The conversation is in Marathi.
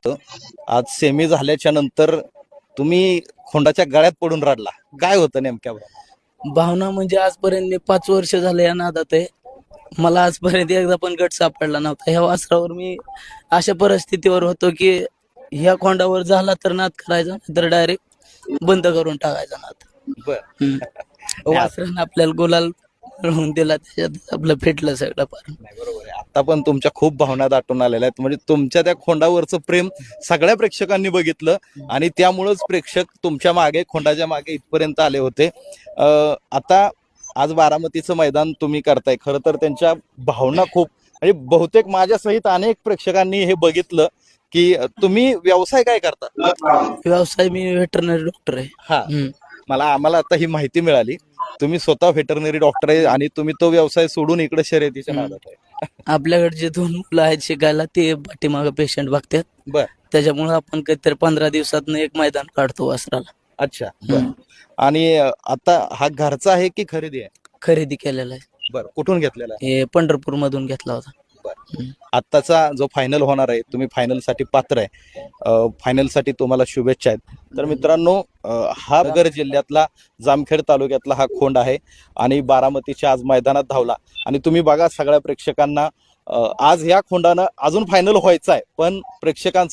आज सेमी झाल्याच्या नंतर तुम्ही खोंडाच्या गळ्यात पडून रडला, काय होतं नेमक्या? भावना म्हणजे आजपर्यंत मी 5 वर्ष झाले या नादात आहे. मला आजपर्यंत एकदा पण गट सापडला नव्हता. ह्या वासरावर मी अशा परिस्थितीवर होतो की ह्या खोंडावर झाला तर नाद करायचा, तर डायरेक्ट बंद करून टाकायचा नाद. बर वासरानं आपल्याला गुलाल मिळवून दिला, त्याच्यात आपलं फेटलं सगळं पार. नाही, बरोबर आहे. आता पण तुमच्या खूप भावना दाटून आलेल्या आहेत. म्हणजे तुमच्या त्या खोंडावरचं प्रेम सगळ्या प्रेक्षकांनी बघितलं आणि त्यामुळेच प्रेक्षक तुमच्या मागे, खोंडाच्या मागे इथपर्यंत आले होते. आता आज बारामतीचं मैदान तुम्ही करताय, खरं तर त्यांच्या भावना खूप, म्हणजे बहुतेक माझ्यासहित अनेक प्रेक्षकांनी हे बघितलं की तुम्ही व्यवसाय काय करता? व्यवसाय मी व्हेटरनरी डॉक्टर आहे. हा, आम्हाला आता ही माहिती मिळाली. तुम्ही स्वतः व्हेटरनरी डॉक्टर आहे आणि तुम्ही तो व्यवसाय सोडून इकडे शर्यतीच्या नादात आहे. आपल्याकडे जे 2 मुलं आहेत शिकायला, ते पाठीमागं पेशंट बघतात. बर, त्याच्यामुळे आपण काहीतरी 15 दिवसात एक मैदान काढतो वासराला. अच्छा, बर. आणि आता हा घरचा आहे की खरेदी आहे? खरेदी केलेला आहे. बर, कुठून घेतलेला आहे? हे पंढरपूर मधून घेतला होता. बर. आत्ताचा जो फायनल होणार आहे, तुम्ही फायनल साठी पात्र आहे. फायनल साठी तुम्हाला शुभेच्छा आहेत. तर मित्रांनो, हा नगर जिल्ह्यातला जामखेड तालुक्यातला हा खोंड आहे आणि बारामतीच्या आज मैदानात धावला. आणि तुम्ही बघा, सगळ्या प्रेक्षकांना आज ह्या खोंडानं अजून फायनल व्हायचं आहे, पण प्रेक्षकांचं